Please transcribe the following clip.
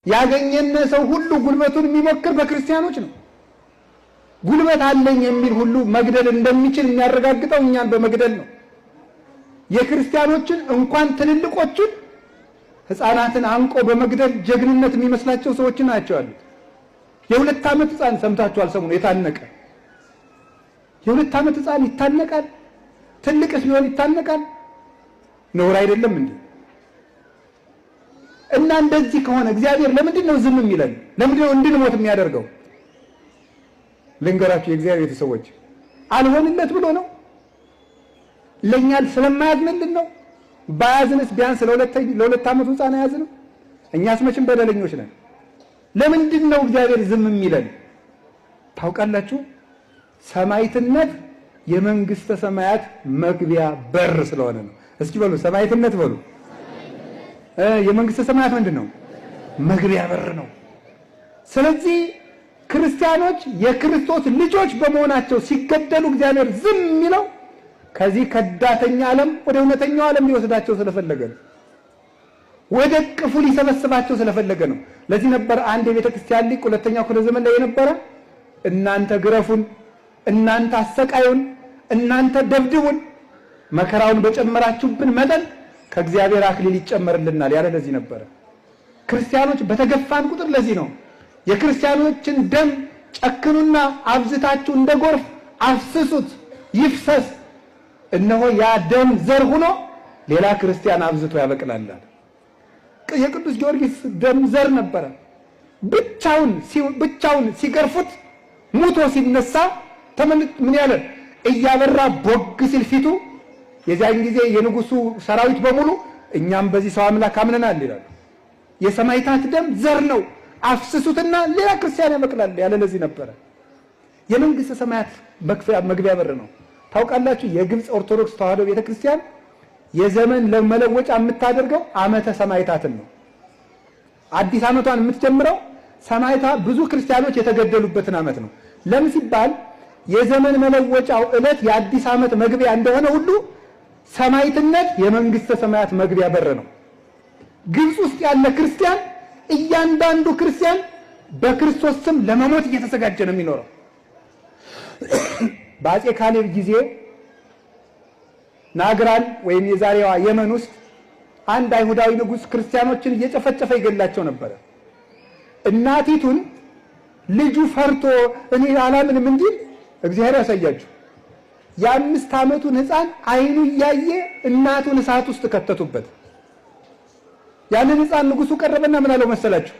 ያገኘነ ሰው ሁሉ ጉልበቱን የሚሞክር በክርስቲያኖች ነው። ጉልበት አለኝ የሚል ሁሉ መግደል እንደሚችል የሚያረጋግጠው እኛን በመግደል ነው። የክርስቲያኖችን እንኳን ትልልቆችን ሕፃናትን አንቆ በመግደል ጀግንነት የሚመስላቸው ሰዎች ናቸው ያሉት። የሁለት ዓመት ሕፃን ሰምታችኋል? ሰሞኑን የታነቀ የሁለት ዓመት ሕፃን ይታነቃል? ትልቅስ ቢሆን ይታነቃል? ነውር አይደለም እንዴ? እና እንደዚህ ከሆነ እግዚአብሔር ለምንድን ነው ዝም የሚለን? ለምንድን ነው እንድንሞት የሚያደርገው? ልንገራችሁ የእግዚአብሔር ቤተሰቦች፣ አልሆንለት ብሎ ነው? ለኛ ስለማያዝንልን ነው? ባያዝንስ ቢያንስ ለሁለት ዓመት ሕፃን አያዝንም? እኛስ መቼም በደለኞች ነን። ለምንድን ነው እግዚአብሔር ዝም የሚለን? ታውቃላችሁ? ሰማዕትነት የመንግስተ ሰማያት መግቢያ በር ስለሆነ ነው። እስኪ በሉ ሰማዕትነት በሉ። የመንግስተ ሰማያት ምንድን ነው? መግቢያ በር ነው። ስለዚህ ክርስቲያኖች የክርስቶስ ልጆች በመሆናቸው ሲገደሉ እግዚአብሔር ዝም የሚለው ከዚህ ከዳተኛ ዓለም ወደ እውነተኛው ዓለም ሊወስዳቸው ስለፈለገ ነው። ወደ ቅፉ ሊሰበስባቸው ስለፈለገ ነው። ለዚህ ነበር አንድ የቤተ ክርስቲያን ሊቅ ሁለተኛው ክፍለ ዘመን ላይ የነበረ እናንተ ግረፉን፣ እናንተ አሰቃዩን፣ እናንተ ደብድቡን፣ መከራውን በጨመራችሁብን መጠን ከእግዚአብሔር አክሊል ይጨመርልናል ያለ ለዚህ ነበር። ክርስቲያኖች በተገፋን ቁጥር ለዚህ ነው የክርስቲያኖችን ደም ጨክኑና አብዝታችሁ እንደ ጎርፍ አፍስሱት ይፍሰስ፣ እነሆ ያ ደም ዘር ሆኖ ሌላ ክርስቲያን አብዝቶ ያበቅላል። የቅዱስ ጊዮርጊስ ደም ዘር ነበረ። ብቻውን ሲገርፉት ሙቶ ሲነሳ ምን ያለ እያበራ ቦግ ሲል ፊቱ፣ የዚያን ጊዜ የንጉሱ ሰራዊት በሙሉ እኛም በዚህ ሰው አምላክ አምነናል ይላሉ። የሰማዕታት ደም ዘር ነው፣ አፍስሱትና ሌላ ክርስቲያን ያበቅላል ያለ ለዚህ ነበረ። የመንግስተ ሰማያት መግቢያ በር ነው። ታውቃላችሁ? የግብፅ ኦርቶዶክስ ተዋሕዶ ቤተክርስቲያን የዘመን ለመለወጫ የምታደርገው ዓመተ ሰማዕታትን ነው። አዲስ ዓመቷን የምትጀምረው ሰማዕታት ብዙ ክርስቲያኖች የተገደሉበትን ዓመት ነው። ለምን ሲባል የዘመን መለወጫው ዕለት የአዲስ ዓመት መግቢያ እንደሆነ ሁሉ ሰማዕትነት የመንግስተ ሰማያት መግቢያ በር ነው። ግብፅ ውስጥ ያለ ክርስቲያን እያንዳንዱ ክርስቲያን በክርስቶስ ስም ለመሞት እየተዘጋጀ ነው የሚኖረው። በአፄ ካሌብ ጊዜ ናግራን ወይም የዛሬዋ የመን ውስጥ አንድ አይሁዳዊ ንጉሥ ክርስቲያኖችን እየጨፈጨፈ ይገላቸው ነበር። እናቲቱን ልጁ ፈርቶ እኔ አላምንም እንዲል እግዚአብሔር ያሳያችሁ፣ የ5 ዓመቱን ሕፃን አይኑ እያየ እናቱን እሳት ውስጥ ከተቱበት። ያንን ሕፃን ንጉሱ ቀረበና ምን አለው መሰላችሁ?